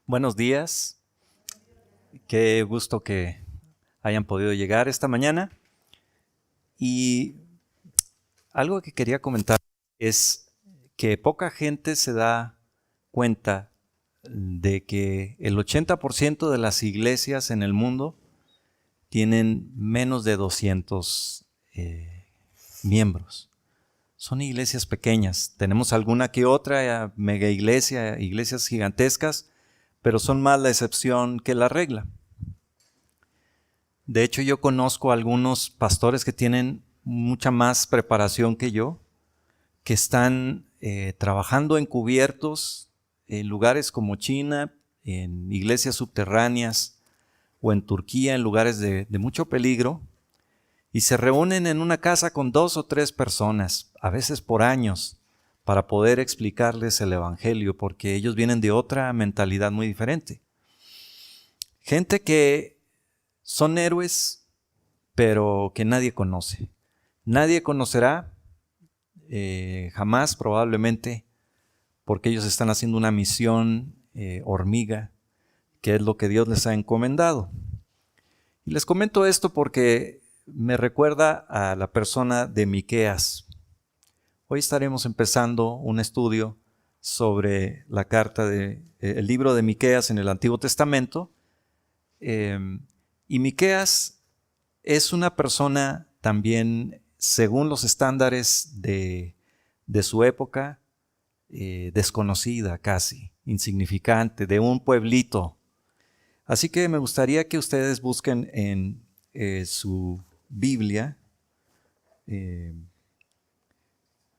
Buenos días, qué gusto que hayan podido llegar esta mañana. Y algo que quería comentar es que poca gente se da cuenta de que el 80% de las iglesias en el mundo tienen menos de 200 miembros. Son iglesias pequeñas. Tenemos alguna que otra mega iglesia, iglesias gigantescas, pero son más la excepción que la regla. De hecho, yo conozco a algunos pastores que tienen mucha más preparación que yo, que están trabajando encubiertos en lugares como China, en iglesias subterráneas o en Turquía, en lugares de mucho peligro, y se reúnen en una casa con 2 o 3 personas, a veces por años, para poder explicarles el evangelio, porque ellos vienen de otra mentalidad muy diferente. Gente que son héroes, pero que nadie conoce. Nadie conocerá jamás probablemente, porque ellos están haciendo una misión hormiga, que es lo que Dios les ha encomendado. Y les comento esto porque me recuerda a la persona de Miqueas. Hoy estaremos empezando un estudio sobre la carta el libro de Miqueas en el Antiguo Testamento. Y Miqueas es una persona también, según los estándares de su época, desconocida casi, insignificante, de un pueblito. Así que me gustaría que ustedes busquen en su Biblia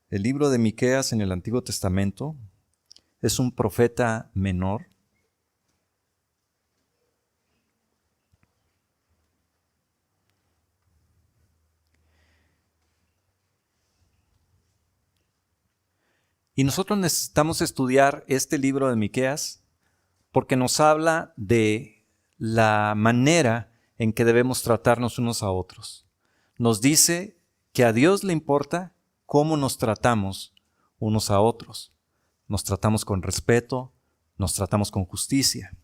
el libro de Miqueas en el Antiguo Testamento. Es un profeta menor. Y nosotros necesitamos estudiar este libro de Miqueas porque nos habla de la manera en que debemos tratarnos unos a otros. Nos dice que a Dios le importa cómo nos tratamos unos a otros. Nos tratamos con respeto, nos tratamos con justicia.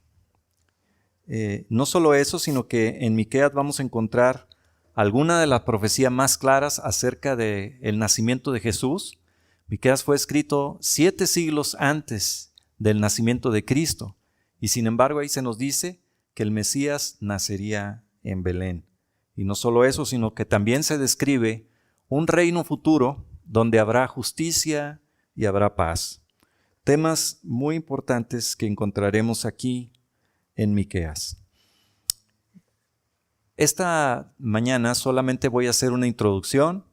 No solo eso, sino que en Miqueas vamos a encontrar alguna de las profecías más claras acerca del nacimiento de Jesús. Miqueas fue escrito 7 siglos antes del nacimiento de Cristo, y sin embargo ahí se nos dice que el Mesías nacería en Belén. Y no solo eso, sino que también se describe un reino futuro donde habrá justicia y habrá paz. Temas muy importantes que encontraremos aquí en Miqueas. Esta mañana solamente voy a hacer una introducción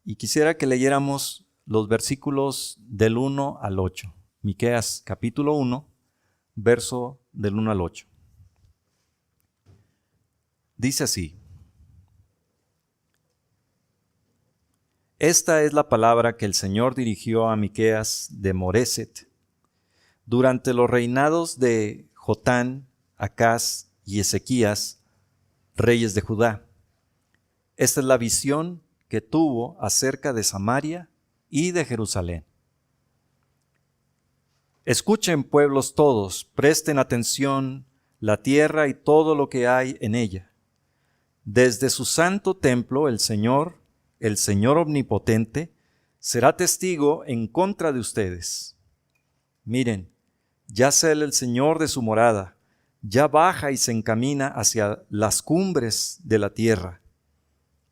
y quisiera que leyéramos los versículos del 1 al 8. Miqueas capítulo 1, verso del 1 al 8. Dice así: Esta es la palabra que el Señor dirigió a Miqueas de Moreset durante los reinados de Jotán, Acaz y Ezequías, reyes de Judá. Esta es la visión que tuvo acerca de Samaria y de Jerusalén. Escuchen, pueblos todos, presten atención, la tierra y todo lo que hay en ella. Desde su santo templo el Señor omnipotente, será testigo en contra de ustedes. Miren, ya sale el Señor de su morada, ya baja y se encamina hacia las cumbres de la tierra.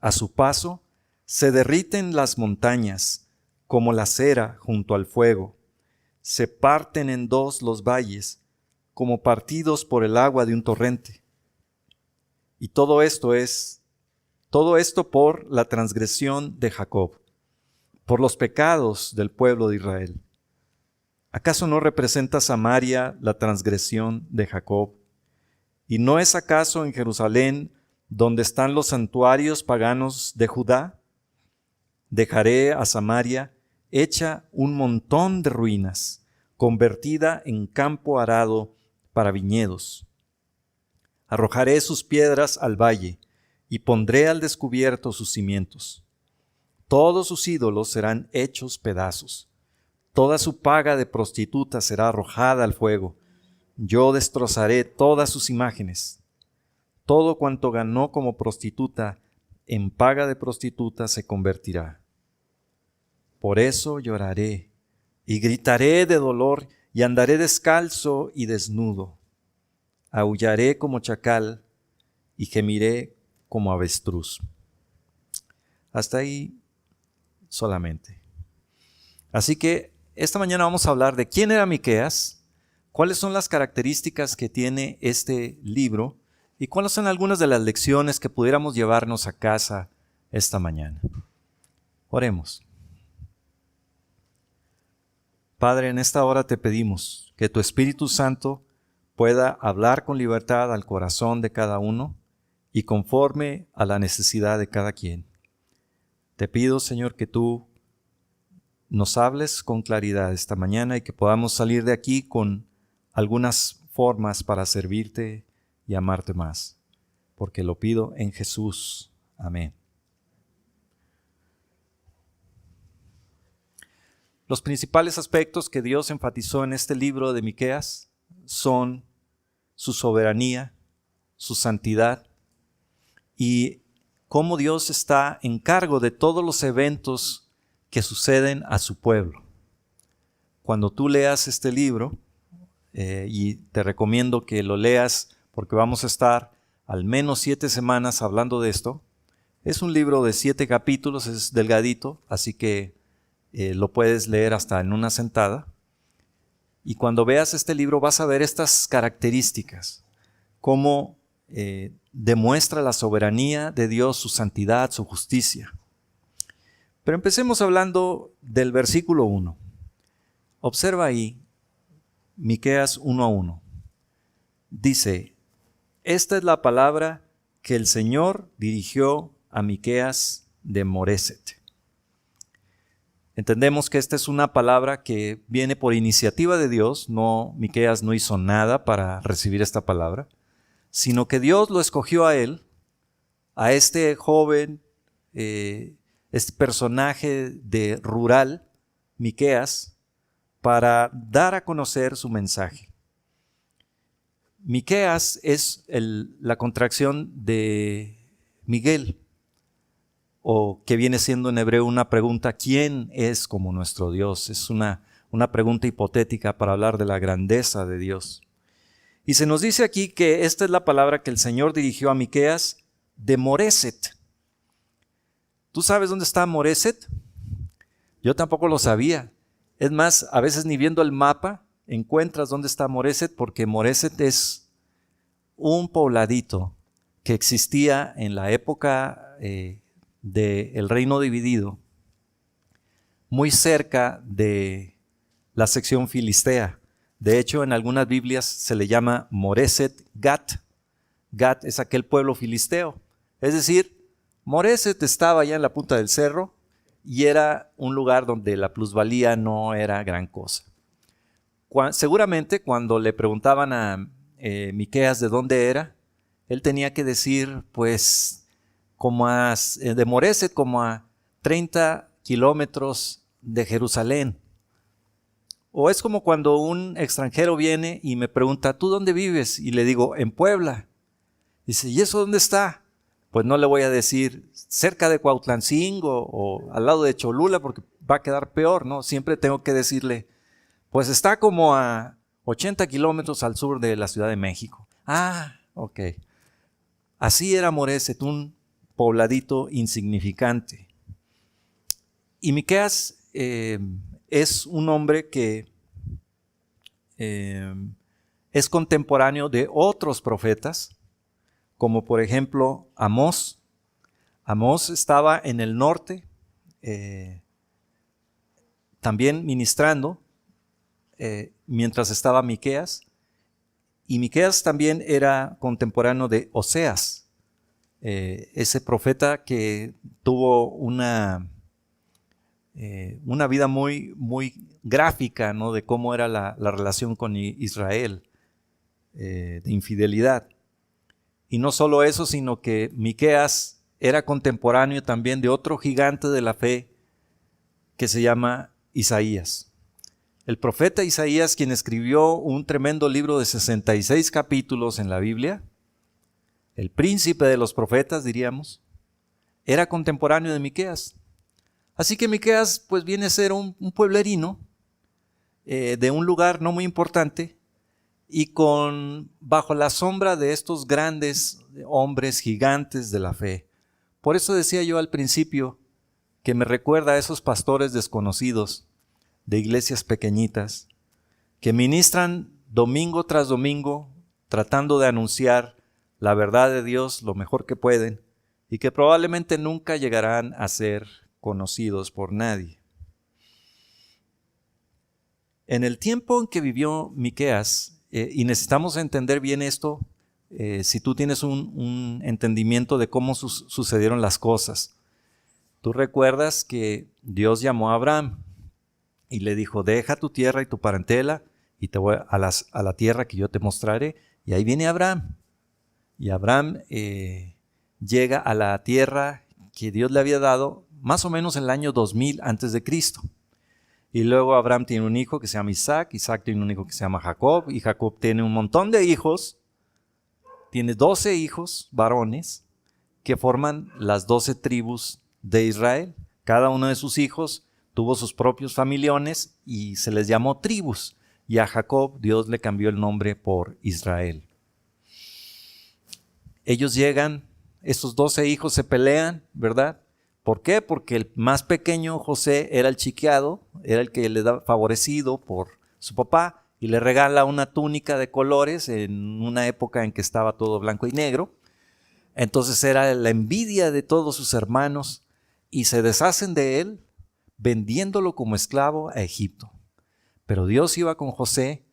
A su paso se derriten las montañas como la cera junto al fuego. Se parten en dos los valles como partidos por el agua de un torrente. Y todo esto por la transgresión de Jacob, por los pecados del pueblo de Israel. ¿Acaso no representa Samaria la transgresión de Jacob? ¿Y no es acaso en Jerusalén donde están los santuarios paganos de Judá? Dejaré a Samaria hecha un montón de ruinas, convertida en campo arado para viñedos. Arrojaré sus piedras al valle y pondré al descubierto sus cimientos. Todos sus ídolos serán hechos pedazos. Toda su paga de prostituta será arrojada al fuego. Yo destrozaré todas sus imágenes. Todo cuanto ganó como prostituta, en paga de prostituta se convertirá. Por eso lloraré y gritaré de dolor y andaré descalzo y desnudo. Aullaré como chacal y gemiré como avestruz. Hasta ahí solamente. Así que esta mañana vamos a hablar de quién era Miqueas, cuáles son las características que tiene este libro y cuáles son algunas de las lecciones que pudiéramos llevarnos a casa esta mañana. Oremos. Padre, en esta hora te pedimos que tu Espíritu Santo pueda hablar con libertad al corazón de cada uno y conforme a la necesidad de cada quien. Te pido, Señor, que tú nos hables con claridad esta mañana y que podamos salir de aquí con algunas formas para servirte y amarte más, porque lo pido en Jesús. Amén. Los principales aspectos que Dios enfatizó en este libro de Miqueas son su soberanía, su santidad y cómo Dios está en cargo de todos los eventos que suceden a su pueblo. Cuando tú leas este libro, y te recomiendo que lo leas porque vamos a estar al menos 7 semanas hablando de esto. Es un libro de 7 capítulos, es delgadito, así que lo puedes leer hasta en una sentada. Y cuando veas este libro vas a ver estas características, cómo demuestra la soberanía de Dios, su santidad, su justicia. Pero empecemos hablando del versículo 1. Observa ahí Miqueas 1:1. Dice, esta es la palabra que el Señor dirigió a Miqueas de Moreset. Entendemos que esta es una palabra que viene por iniciativa de Dios. Miqueas no hizo nada para recibir esta palabra, sino que Dios lo escogió a él, a este joven, este personaje de rural, Miqueas, para dar a conocer su mensaje. Miqueas es la contracción de Miguel, o que viene siendo en hebreo una pregunta, ¿quién es como nuestro Dios? Es una pregunta hipotética para hablar de la grandeza de Dios. Y se nos dice aquí que esta es la palabra que el Señor dirigió a Miqueas de Moreset. ¿Tú sabes dónde está Moreset? Yo tampoco lo sabía. Es más, a veces ni viendo el mapa encuentras dónde está Moreset, porque Moreset es un pobladito que existía en la época del reino dividido, muy cerca de la sección filistea. De hecho, en algunas Biblias se le llama Moreset Gat. Gat es aquel pueblo filisteo. Es decir, Moreset estaba allá en la punta del cerro, y era un lugar donde la plusvalía no era gran cosa. Seguramente cuando le preguntaban a Miqueas de dónde era, él tenía que decir, pues, de Moreset, como a 30 kilómetros de Jerusalén. O es como cuando un extranjero viene y me pregunta, ¿tú dónde vives? Y le digo, en Puebla. Dice, ¿y eso dónde está? Pues no le voy a decir cerca de Cuautlancingo o al lado de Cholula porque va a quedar peor, ¿no? Siempre tengo que decirle, pues está como a 80 kilómetros al sur de la Ciudad de México. Ah, ok. Así era Moreset, un pobladito insignificante. Y Miqueas es un hombre que es contemporáneo de otros profetas, como por ejemplo Amós. Amós estaba en el norte, también ministrando, mientras estaba Miqueas, y Miqueas también era contemporáneo de Oseas, ese profeta que tuvo una vida muy, muy gráfica, ¿no? De cómo era la relación con Israel, de infidelidad. Y no solo eso, sino que Miqueas era contemporáneo también de otro gigante de la fe que se llama Isaías. El profeta Isaías, quien escribió un tremendo libro de 66 capítulos en la Biblia, el príncipe de los profetas, diríamos, era contemporáneo de Miqueas. Así que Miqueas pues viene a ser un pueblerino de un lugar no muy importante y bajo la sombra de estos grandes hombres gigantes de la fe. Por eso decía yo al principio que me recuerda a esos pastores desconocidos de iglesias pequeñitas que ministran domingo tras domingo tratando de anunciar la verdad de Dios lo mejor que pueden y que probablemente nunca llegarán a ser conocidos por nadie. En el tiempo en que vivió Miqueas, y necesitamos entender bien esto, si tú tienes un entendimiento de cómo sucedieron las cosas. Tú recuerdas que Dios llamó a Abraham y le dijo, deja tu tierra y tu parentela y te voy a la tierra que yo te mostraré. Y ahí viene Abraham. Y Abraham llega a la tierra que Dios le había dado más o menos en el año 2000 antes de Cristo. Y luego Abraham tiene un hijo que se llama Isaac, Isaac tiene un hijo que se llama Jacob, y Jacob tiene un montón de hijos, tiene 12 hijos varones que forman las 12 tribus de Israel. Cada uno de sus hijos tuvo sus propios familiones y se les llamó tribus. Y a Jacob Dios le cambió el nombre por Israel. Ellos llegan, estos 12 hijos se pelean, ¿verdad? ¿Por qué? Porque el más pequeño, José, era el chiqueado, era el que le da favorecido por su papá y le regala una túnica de colores en una época en que estaba todo blanco y negro. Entonces era la envidia de todos sus hermanos y se deshacen de él vendiéndolo como esclavo a Egipto. Pero Dios iba con José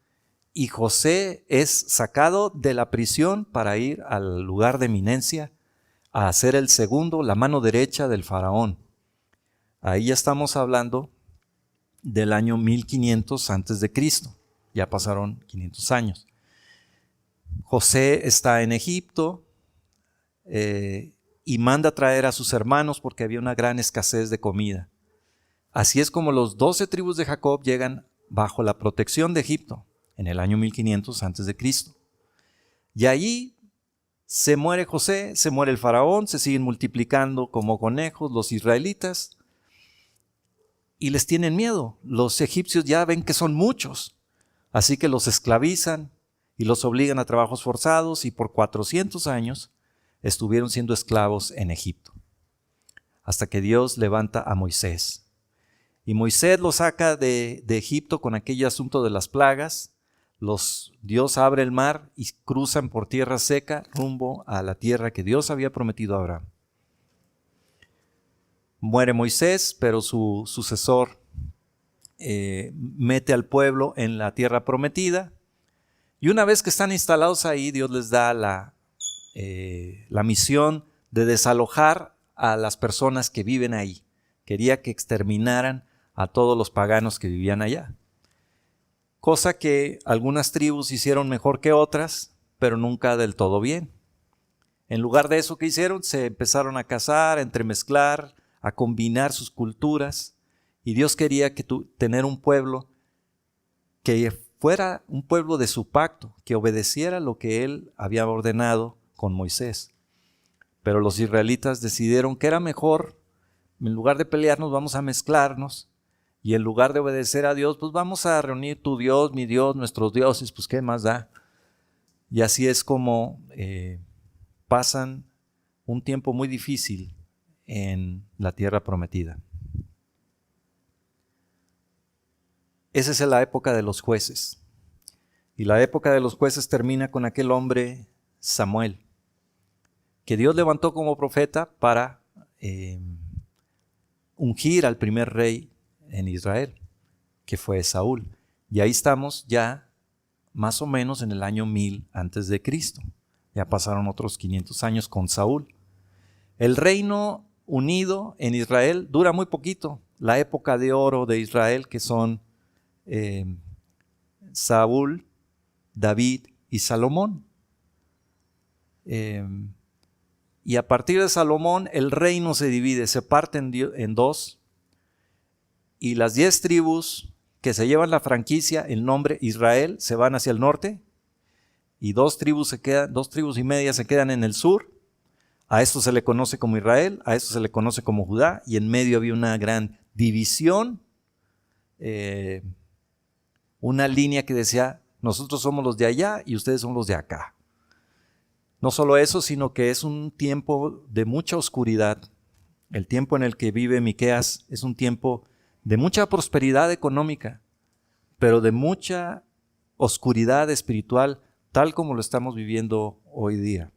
y José es sacado de la prisión para ir al lugar de eminencia a ser el segundo, la mano derecha del faraón. Ahí ya estamos hablando del año 1500 antes de Cristo. Ya pasaron 500 años. José está en Egipto y manda traer a sus hermanos porque había una gran escasez de comida. Así es como los 12 tribus de Jacob llegan bajo la protección de Egipto en el año 1500 antes de Cristo. Y allí se muere José, se muere el faraón, se siguen multiplicando como conejos los israelitas y les tienen miedo. Los egipcios ya ven que son muchos, así que los esclavizan y los obligan a trabajos forzados y por 400 años estuvieron siendo esclavos en Egipto. Hasta que Dios levanta a Moisés. Y Moisés los saca de Egipto con aquel asunto de las plagas. Dios abre el mar y cruzan por tierra seca rumbo a la tierra que Dios había prometido a Abraham. Muere Moisés, pero su sucesor mete al pueblo en la tierra prometida. Y una vez que están instalados ahí, Dios les da la misión de desalojar a las personas que viven ahí. Quería que exterminaran a todos los paganos que vivían allá. Cosa que algunas tribus hicieron mejor que otras, pero nunca del todo bien. En lugar de eso, ¿qué hicieron? Se empezaron a casar, a entremezclar, a combinar sus culturas. Y Dios quería tener un pueblo que fuera un pueblo de su pacto, que obedeciera lo que Él había ordenado con Moisés. Pero los israelitas decidieron que era mejor, en lugar de pelearnos, vamos a mezclarnos. Y en lugar de obedecer a Dios, pues vamos a reunir tu Dios, mi Dios, nuestros dioses, pues qué más da. Y así es como pasan un tiempo muy difícil en la tierra prometida. Esa es la época de los jueces. Y la época de los jueces termina con aquel hombre Samuel, que Dios levantó como profeta para ungir al primer rey en Israel, que fue Saúl. Y ahí estamos ya más o menos en el año 1000 antes de Cristo. Ya pasaron otros 500 años con Saúl. El reino unido en Israel dura muy poquito. La época de oro de Israel, que son Saúl, David y Salomón. Y a partir de Salomón el reino se divide, se parte en dos. Y las 10 tribus que se llevan la franquicia, el nombre Israel, se van hacia el norte y dos tribus y media se quedan en el sur. A esto se le conoce como Israel, a esto se le conoce como Judá, y en medio había una gran división, una línea que decía, nosotros somos los de allá y ustedes son los de acá. No solo eso, sino que es un tiempo de mucha oscuridad. El tiempo en el que vive Miqueas es un tiempo de mucha prosperidad económica, pero de mucha oscuridad espiritual, tal como lo estamos viviendo hoy día.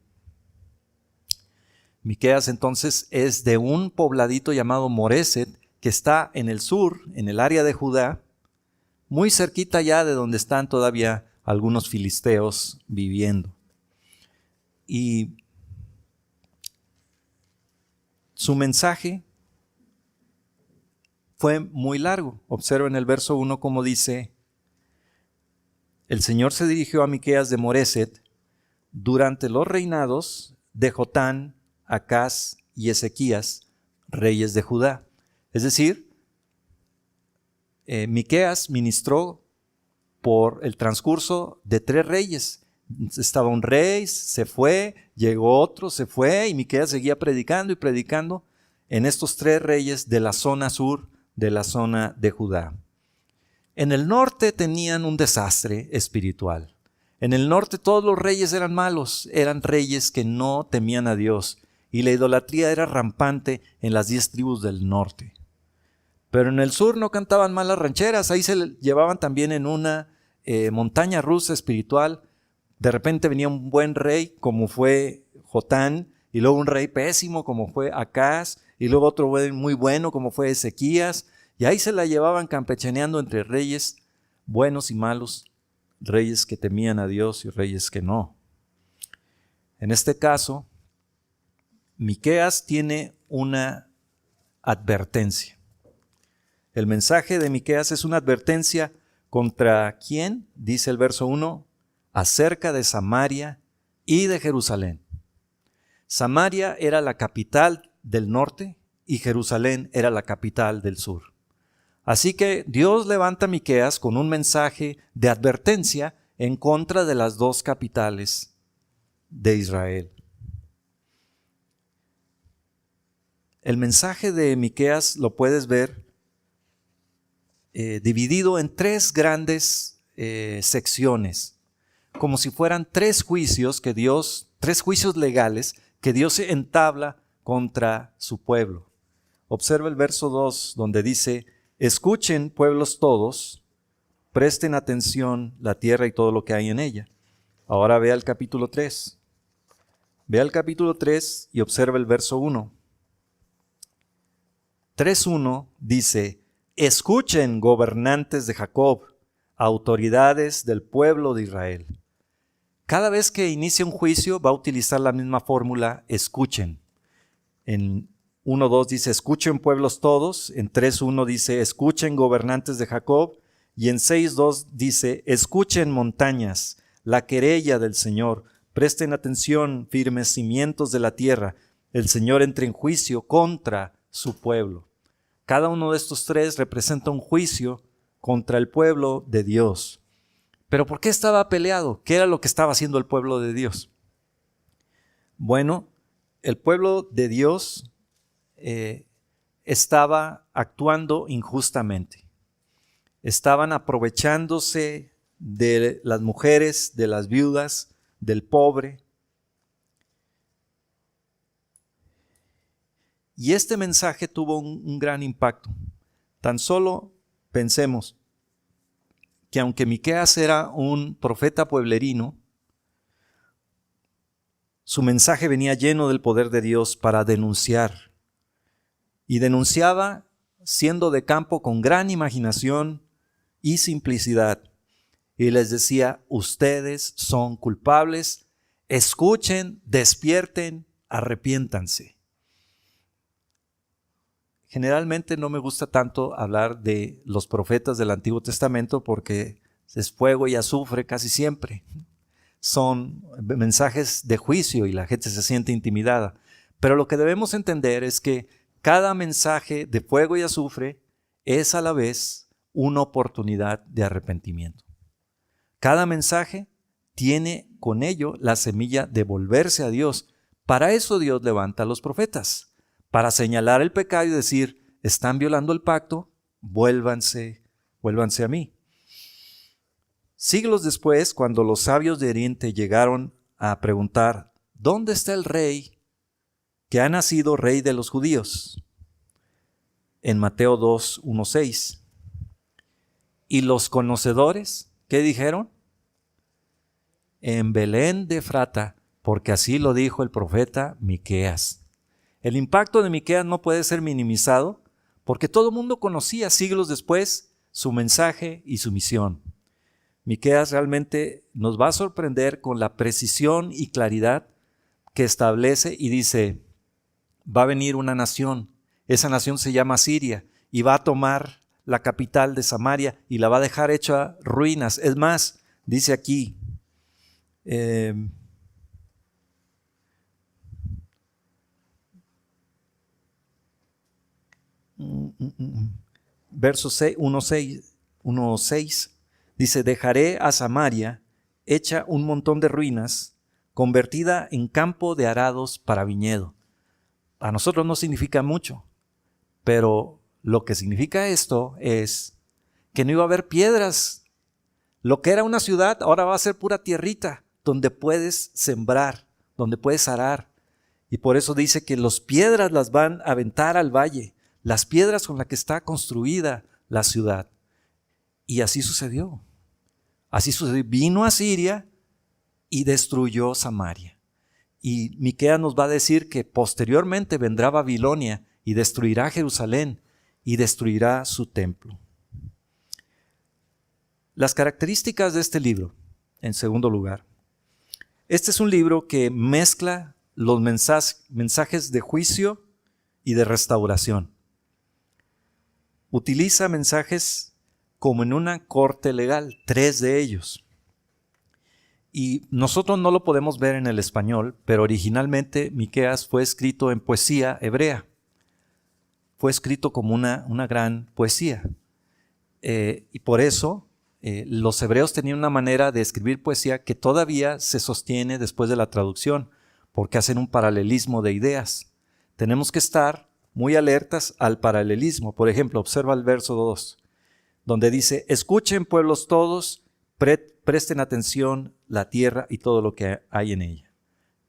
Miqueas entonces es de un pobladito llamado Moreset, que está en el sur, en el área de Judá, muy cerquita ya de donde están todavía algunos filisteos viviendo. Y su mensaje fue muy largo. Observa en el verso 1 cómo dice: el Señor se dirigió a Miqueas de Moreset durante los reinados de Jotán, Acaz y Ezequías, reyes de Judá. Es decir, Miqueas ministró por el transcurso de 3 reyes. Estaba un rey, se fue, llegó otro, se fue, y Miqueas seguía predicando y predicando en estos 3 reyes de la zona sur, de la zona de Judá. En el norte tenían un desastre espiritual. En el norte todos los reyes eran malos, eran reyes que no temían a Dios, y la idolatría era rampante en las 10 tribus del norte. Pero en el sur no cantaban malas rancheras, ahí se llevaban también en una montaña rusa espiritual. De repente venía un buen rey como fue Jotán, y luego un rey pésimo como fue Acaz, y luego otro muy bueno como fue Ezequías, y ahí se la llevaban campechaneando entre reyes buenos y malos, reyes que temían a Dios y reyes que no. En este caso, Miqueas tiene una advertencia. El mensaje de Miqueas es una advertencia contra ¿quién? Dice el verso 1, acerca de Samaria y de Jerusalén. Samaria era la capital del norte y Jerusalén era la capital del sur. Así que Dios levanta a Miqueas con un mensaje de advertencia en contra de las 2 capitales de Israel. El mensaje de Miqueas lo puedes ver dividido en 3 grandes secciones, como si fueran 3 juicios que Dios, 3 juicios legales que Dios entabla contra su pueblo. Observa el verso 2 donde dice: escuchen, pueblos todos, presten atención la tierra y todo lo que hay en ella. Ahora ve al capítulo 3. Ve al capítulo 3 y observa el verso 1. 3:1 dice: escuchen, gobernantes de Jacob, autoridades del pueblo de Israel. Cada vez que inicia un juicio va a utilizar la misma fórmula, escuchen. En 1:2 dice, escuchen pueblos todos. En 3:1 dice, escuchen, gobernantes de Jacob. Y en 6:2 dice, escuchen, montañas, la querella del Señor. Presten atención, firmes cimientos de la tierra. El Señor entra en juicio contra su pueblo. Cada uno de estos 3 representa un juicio contra el pueblo de Dios. ¿Pero por qué estaba peleado? ¿Qué era lo que estaba haciendo el pueblo de Dios? Bueno, el pueblo de Dios estaba actuando injustamente. Estaban aprovechándose de las mujeres, de las viudas, del pobre. Y este mensaje tuvo un gran impacto. Tan solo pensemos que aunque Miqueas era un profeta pueblerino, su mensaje venía lleno del poder de Dios para denunciar. Y denunciaba siendo de campo con gran imaginación y simplicidad. Y les decía, ustedes son culpables, escuchen, despierten, arrepiéntanse. Generalmente no me gusta tanto hablar de los profetas del Antiguo Testamento porque es fuego y azufre casi siempre. Son mensajes de juicio y la gente se siente intimidada. Pero lo que debemos entender es que cada mensaje de fuego y azufre es a la vez una oportunidad de arrepentimiento. Cada mensaje tiene con ello la semilla de volverse a Dios. Para eso Dios levanta a los profetas, para señalar el pecado y decir, están violando el pacto, vuélvanse a mí. Siglos después, cuando los sabios de Oriente llegaron a preguntar, ¿dónde está el rey que ha nacido rey de los judíos? En Mateo 2, 1, 6. Y los conocedores, ¿qué dijeron? En Belén de Efrata, porque así lo dijo el profeta Miqueas. El impacto de Miqueas no puede ser minimizado, porque todo el mundo conocía siglos después su mensaje y su misión. Miqueas realmente nos va a sorprender con la precisión y claridad que establece y dice, va a venir una nación, esa nación se llama Siria, y va a tomar la capital de Samaria y la va a dejar hecha ruinas. Es más, dice aquí, verso 1:6, dice, dejaré a Samaria hecha un montón de ruinas, convertida en campo de arados para viñedo. A nosotros no significa mucho, pero lo que significa esto es que no iba a haber piedras. Lo que era una ciudad ahora va a ser pura tierrita, donde puedes sembrar, donde puedes arar. Y por eso dice que las piedras las van a aventar al valle, las piedras con las que está construida la ciudad. Y así sucedió. Así sucedió. Vino a Siria y destruyó Samaria. Y Miqueas nos va a decir que posteriormente vendrá Babilonia y destruirá Jerusalén y destruirá su templo. Las características de este libro, en segundo lugar. Este es un libro que mezcla los mensajes de juicio y de restauración. Utiliza mensajes como en una corte legal, 3 de ellos. Y nosotros no lo podemos ver en el español, pero originalmente Miqueas fue escrito en poesía hebrea. Fue escrito como una gran poesía. Y por eso los hebreos tenían una manera de escribir poesía que todavía se sostiene después de la traducción, porque hacen un paralelismo de ideas. Tenemos que estar muy alertas al paralelismo. Por ejemplo, observa el verso 2, donde dice, escuchen pueblos todos, presten atención la tierra y todo lo que hay en ella.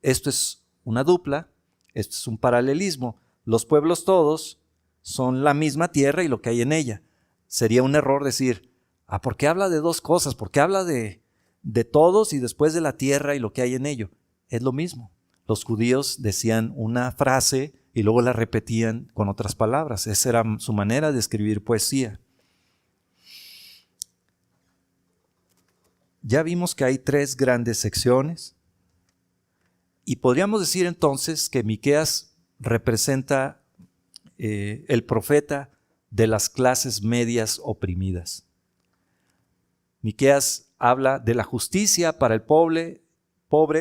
Esto es una dupla, esto es un paralelismo. Los pueblos todos son la misma tierra y lo que hay en ella. Sería un error decir, ¿por qué habla de dos cosas? ¿Por qué habla de todos y después de la tierra y lo que hay en ello? Es lo mismo. Los judíos decían una frase y luego la repetían con otras palabras. Esa era su manera de escribir poesía. Ya vimos que hay 3 grandes secciones y podríamos decir entonces que Miqueas representa el profeta de las clases medias oprimidas. Miqueas habla de la justicia para el pobre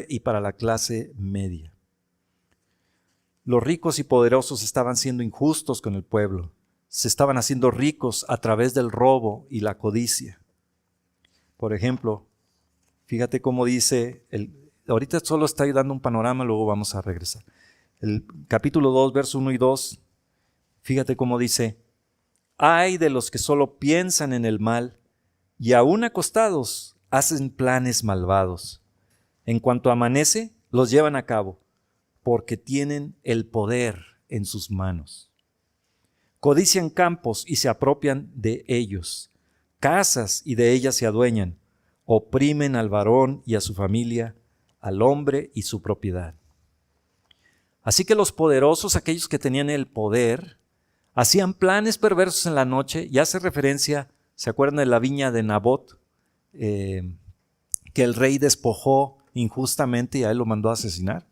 y para la clase media. Los ricos y poderosos estaban siendo injustos con el pueblo. Se estaban haciendo ricos a través del robo y la codicia. Por ejemplo, fíjate cómo dice, ahorita solo estoy dando un panorama, luego vamos a regresar. El capítulo 2, verso 1 y 2, fíjate cómo dice, ay de los que solo piensan en el mal y aún acostados hacen planes malvados. En cuanto amanece, los llevan a cabo, porque tienen el poder en sus manos. Codician campos y se apropian de ellos, casas y de ellas se adueñan, oprimen al varón y a su familia, al hombre y su propiedad. Así que los poderosos, aquellos que tenían el poder, hacían planes perversos en la noche, y hace referencia, ¿se acuerdan de la viña de Nabot? Que el rey despojó injustamente y a él lo mandó a asesinar.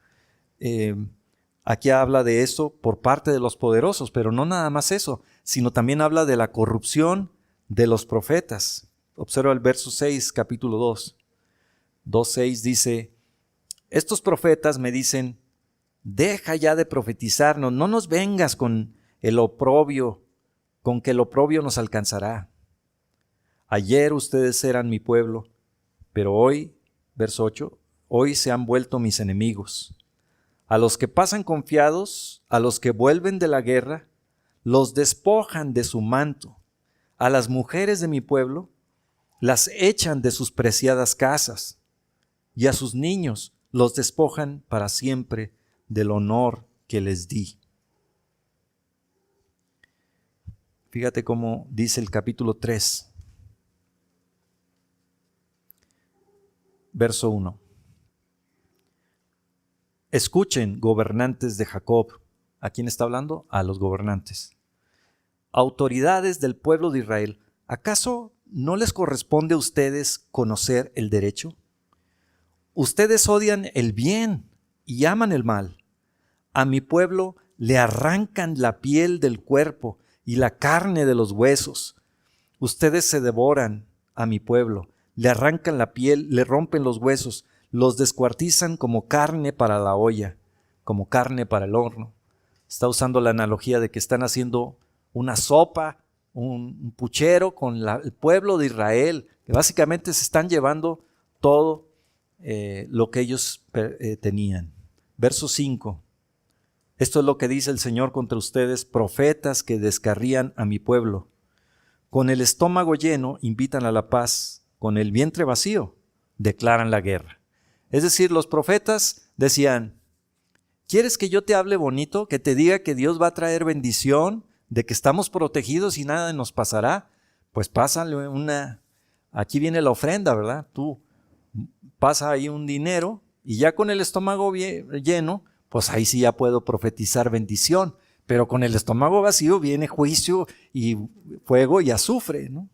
Aquí habla de eso por parte de los poderosos, pero no nada más eso, sino también habla de la corrupción de los profetas. Observa el verso 6, capítulo 2. 2:6 dice, estos profetas me dicen, deja ya de profetizarnos, no nos vengas con el oprobio, con que el oprobio nos alcanzará. Ayer ustedes eran mi pueblo, pero hoy, verso 8, hoy se han vuelto mis enemigos. A los que pasan confiados, a los que vuelven de la guerra, los despojan de su manto. A las mujeres de mi pueblo las echan de sus preciadas casas, y a sus niños los despojan para siempre del honor que les di. Fíjate cómo dice el capítulo 3, verso 1. Escuchen, gobernantes de Jacob. ¿A quién está hablando? A los gobernantes. Autoridades del pueblo de Israel, ¿acaso no les corresponde a ustedes conocer el derecho? Ustedes odian el bien y aman el mal. A mi pueblo le arrancan la piel del cuerpo y la carne de los huesos. Ustedes se devoran a mi pueblo, le arrancan la piel, le rompen los huesos, los descuartizan como carne para la olla, como carne para el horno. Está usando la analogía de que están haciendo una sopa, un puchero con el pueblo de Israel, que básicamente se están llevando todo lo que ellos tenían. Verso 5. Esto es lo que dice el Señor contra ustedes, profetas que descarrían a mi pueblo. Con el estómago lleno invitan a la paz, con el vientre vacío declaran la guerra. Es decir, los profetas decían, ¿quieres que yo te hable bonito? Que te diga que Dios va a traer bendición, de que estamos protegidos y nada nos pasará. Pues pásale aquí viene la ofrenda, ¿verdad? Tú pasa ahí un dinero y ya con el estómago lleno, pues ahí sí ya puedo profetizar bendición. Pero con el estómago vacío viene juicio y fuego y azufre, ¿no?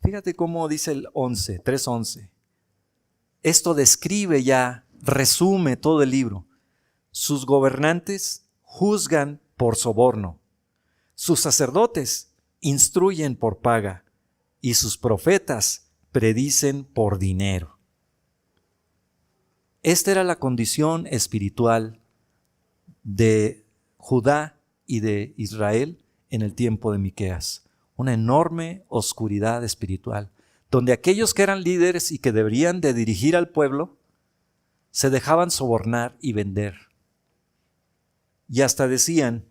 Fíjate cómo dice el 3:11. Esto describe ya, resume todo el libro. Sus gobernantes juzgan por soborno. Sus sacerdotes instruyen por paga y sus profetas predicen por dinero. Esta era la condición espiritual de Judá y de Israel en el tiempo de Miqueas. Una enorme oscuridad espiritual, donde aquellos que eran líderes y que deberían de dirigir al pueblo, se dejaban sobornar y vender. Y hasta decían,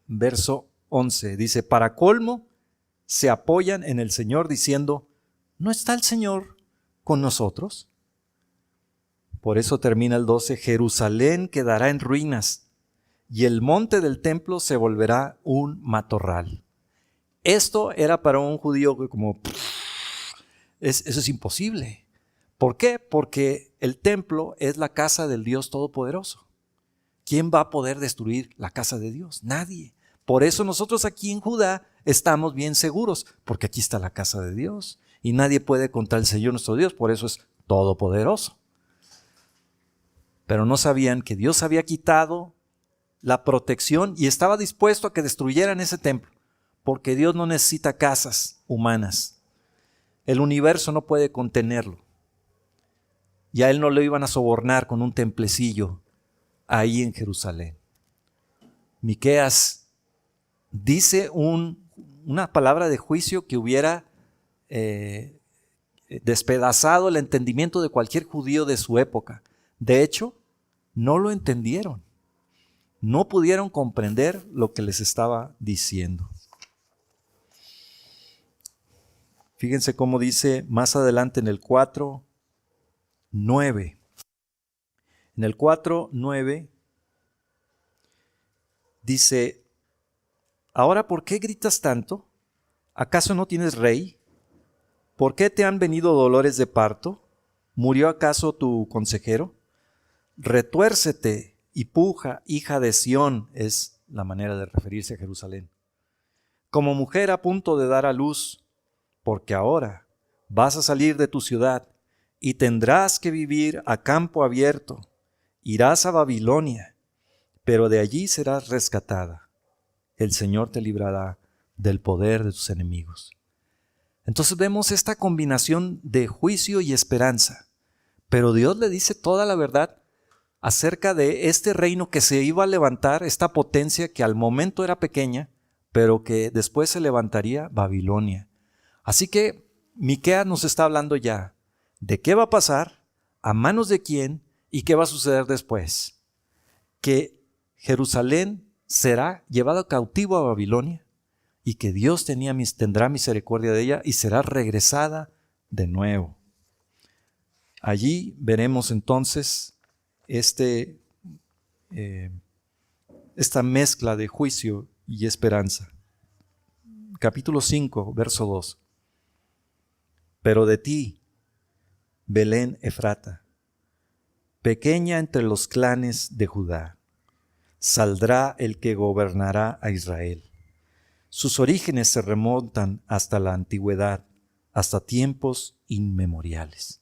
verso 11, dice, para colmo, se apoyan en el Señor diciendo, ¿no está el Señor con nosotros? Por eso termina el 12, Jerusalén quedará en ruinas y el monte del templo se volverá un matorral. Esto era para un judío como, eso es imposible. ¿Por qué? Porque el templo es la casa del Dios Todopoderoso. ¿Quién va a poder destruir la casa de Dios? Nadie. Por eso nosotros aquí en Judá estamos bien seguros, porque aquí está la casa de Dios y nadie puede contra el Señor nuestro Dios, por eso es todopoderoso. Pero no sabían que Dios había quitado la protección y estaba dispuesto a que destruyeran ese templo, porque Dios no necesita casas humanas. El universo no puede contenerlo. Y a él no le iban a sobornar con un templecillo ahí en Jerusalén. Miqueas dice una palabra de juicio que hubiera despedazado el entendimiento de cualquier judío de su época. De hecho, no lo entendieron. No pudieron comprender lo que les estaba diciendo. Fíjense cómo dice más adelante en el 4:9. En el 4:9 dice, ahora ¿por qué gritas tanto? ¿Acaso no tienes rey? ¿Por qué te han venido dolores de parto? ¿Murió acaso tu consejero? Retuércete y puja, hija de Sión, es la manera de referirse a Jerusalén. Como mujer a punto de dar a luz, porque ahora vas a salir de tu ciudad y tendrás que vivir a campo abierto. Irás a Babilonia, pero de allí serás rescatada. El Señor te librará del poder de tus enemigos. Entonces vemos esta combinación de juicio y esperanza. Pero Dios le dice toda la verdad acerca de este reino que se iba a levantar, esta potencia que al momento era pequeña, pero que después se levantaría Babilonia. Así que Miqueas nos está hablando ya de qué va a pasar, a manos de quién y qué va a suceder después. Que Jerusalén será llevado cautivo a Babilonia y que Dios tendrá misericordia de ella y será regresada de nuevo. Allí veremos entonces esta mezcla de juicio y esperanza. Capítulo 5, verso 2. Pero de ti, Belén Efrata, pequeña entre los clanes de Judá, saldrá el que gobernará a Israel. Sus orígenes se remontan hasta la antigüedad, hasta tiempos inmemoriales.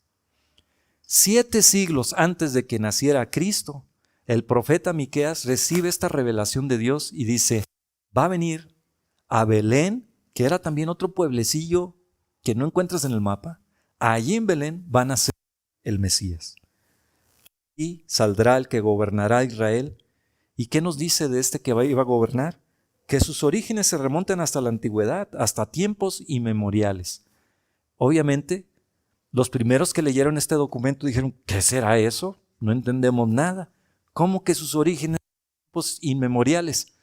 7 siglos antes de que naciera Cristo, el profeta Miqueas recibe esta revelación de Dios y dice, va a venir a Belén, que era también otro pueblecillo que no encuentras en el mapa. Allí en Belén van a ser el Mesías. Y saldrá el que gobernará a Israel. ¿Y qué nos dice de este que iba a gobernar? Que sus orígenes se remontan hasta la antigüedad, hasta tiempos inmemoriales. Obviamente, los primeros que leyeron este documento dijeron, ¿qué será eso? No entendemos nada. ¿Cómo que sus orígenes son tiempos inmemoriales?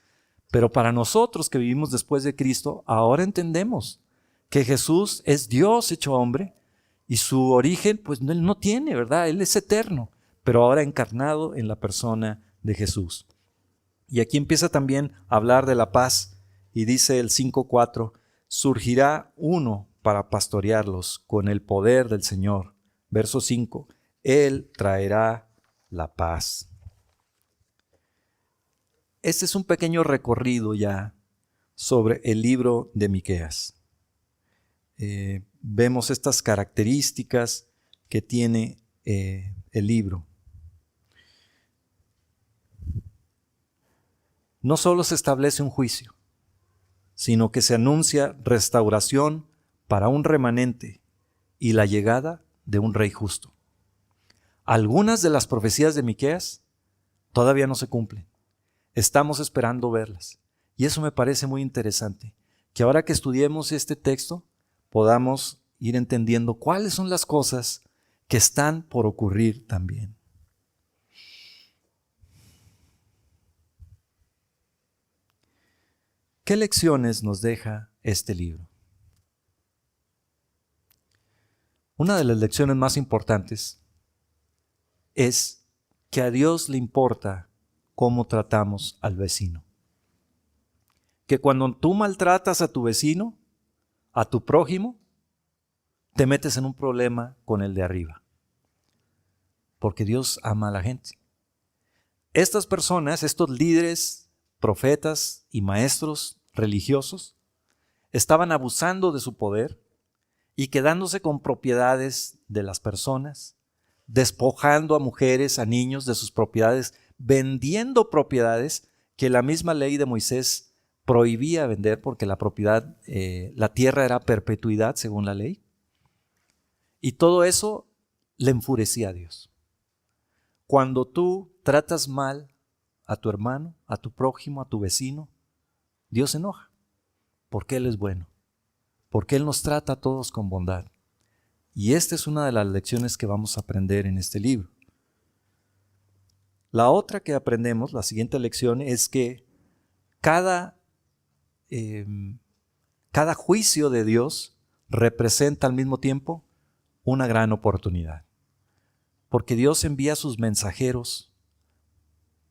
Pero para nosotros que vivimos después de Cristo, ahora entendemos que Jesús es Dios hecho hombre y su origen, pues Él no tiene, ¿verdad? Él es eterno, pero ahora encarnado en la persona de Jesús. Y aquí empieza también a hablar de la paz y dice el 5:4, surgirá uno para pastorearlos con el poder del Señor. Verso 5, Él traerá la paz. Este es un pequeño recorrido ya sobre el libro de Miqueas. Vemos estas características que tiene el libro. No solo se establece un juicio, sino que se anuncia restauración para un remanente y la llegada de un rey justo. Algunas de las profecías de Miqueas todavía no se cumplen. Estamos esperando verlas. Y eso me parece muy interesante, que ahora que estudiemos este texto podamos ir entendiendo cuáles son las cosas que están por ocurrir también. ¿Qué lecciones nos deja este libro? Una de las lecciones más importantes es que a Dios le importa cómo tratamos al vecino. Que cuando tú maltratas a tu vecino, a tu prójimo, te metes en un problema con el de arriba. Porque Dios ama a la gente. Estas personas, estos líderes, profetas y maestros religiosos, estaban abusando de su poder y quedándose con propiedades de las personas, despojando a mujeres, a niños de sus propiedades, vendiendo propiedades que la misma ley de Moisés prohibía vender porque la propiedad, la tierra era perpetuidad según la ley. Y todo eso le enfurecía a Dios. Cuando tú tratas mal a tu hermano, a tu prójimo, a tu vecino, Dios se enoja, porque Él es bueno, porque Él nos trata a todos con bondad. Y esta es una de las lecciones que vamos a aprender en este libro. La otra que aprendemos, la siguiente lección, es que cada juicio de Dios representa al mismo tiempo una gran oportunidad. Porque Dios envía a sus mensajeros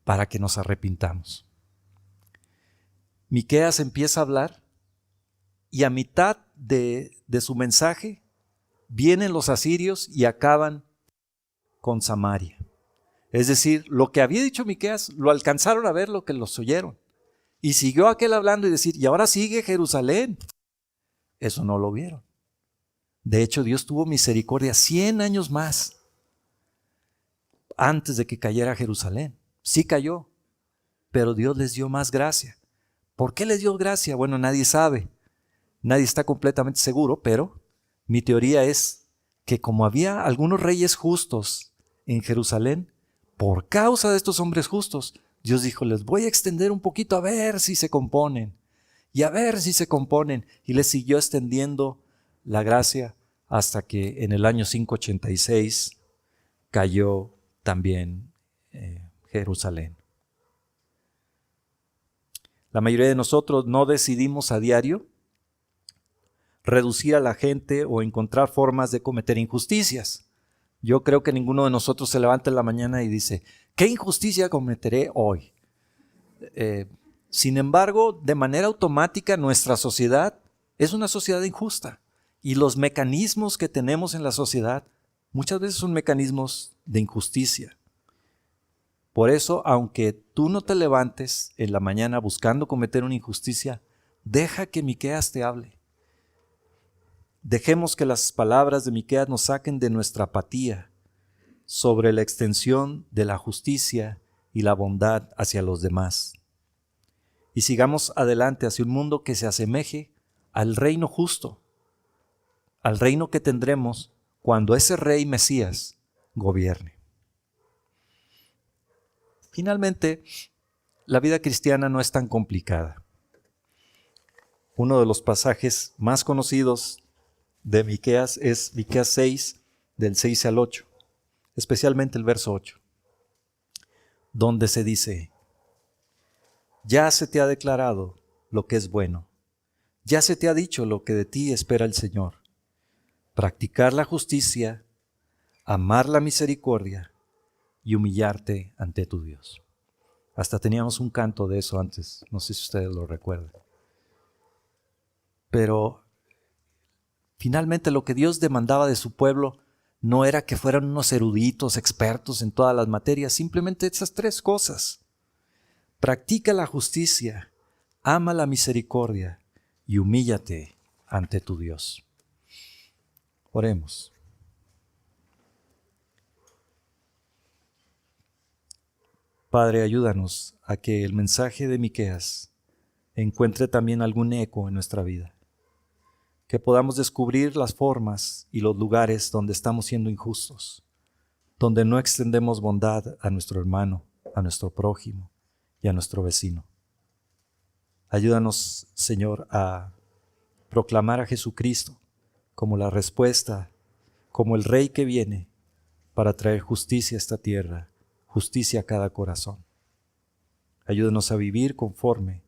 para que nos arrepintamos. Miqueas empieza a hablar y a mitad de su mensaje vienen los asirios y acaban con Samaria. Es decir, lo que había dicho Miqueas lo alcanzaron a ver lo que los oyeron. Y siguió aquel hablando y decir, y ahora sigue Jerusalén. Eso no lo vieron. De hecho, Dios tuvo misericordia 100 años más antes de que cayera Jerusalén. Sí cayó, pero Dios les dio más gracia. ¿Por qué les dio gracia? Bueno, nadie sabe. Nadie está completamente seguro, pero mi teoría es que como había algunos reyes justos en Jerusalén, por causa de estos hombres justos, Dios dijo, les voy a extender un poquito a ver si se componen. y a ver si se componen. Y les siguió extendiendo la gracia hasta que en el año 586 cayó también Jerusalén. La mayoría de nosotros no decidimos a diario reducir a la gente o encontrar formas de cometer injusticias. Yo creo que ninguno de nosotros se levanta en la mañana y dice, ¿qué injusticia cometeré hoy? Sin embargo, de manera automática nuestra sociedad es una sociedad injusta y los mecanismos que tenemos en la sociedad muchas veces son mecanismos de injusticia. Por eso, aunque tú no te levantes en la mañana buscando cometer una injusticia, deja que Miqueas te hable. Dejemos que las palabras de Miqueas nos saquen de nuestra apatía sobre la extensión de la justicia y la bondad hacia los demás. Y sigamos adelante hacia un mundo que se asemeje al reino justo, al reino que tendremos cuando ese rey Mesías gobierne. Finalmente, la vida cristiana no es tan complicada. Uno de los pasajes más conocidos de Miqueas es Miqueas 6, del 6 al 8, especialmente el verso 8, donde se dice, ya se te ha declarado lo que es bueno, ya se te ha dicho lo que de ti espera el Señor, practicar la justicia, amar la misericordia y humillarte ante tu Dios. Hasta teníamos un canto de eso antes, no sé si ustedes lo recuerdan. Pero finalmente lo que Dios demandaba de su pueblo no era que fueran unos eruditos, expertos en todas las materias, simplemente esas tres cosas. Practica la justicia, ama la misericordia y humíllate ante tu Dios. Oremos. Padre, ayúdanos a que el mensaje de Miqueas encuentre también algún eco en nuestra vida. Que podamos descubrir las formas y los lugares donde estamos siendo injustos, donde no extendemos bondad a nuestro hermano, a nuestro prójimo y a nuestro vecino. Ayúdanos, Señor, a proclamar a Jesucristo como la respuesta, como el Rey que viene para traer justicia a esta tierra, justicia a cada corazón. Ayúdanos a vivir conforme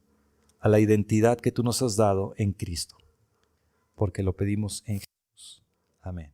a la identidad que tú nos has dado en Cristo, porque lo pedimos en Jesús. Amén.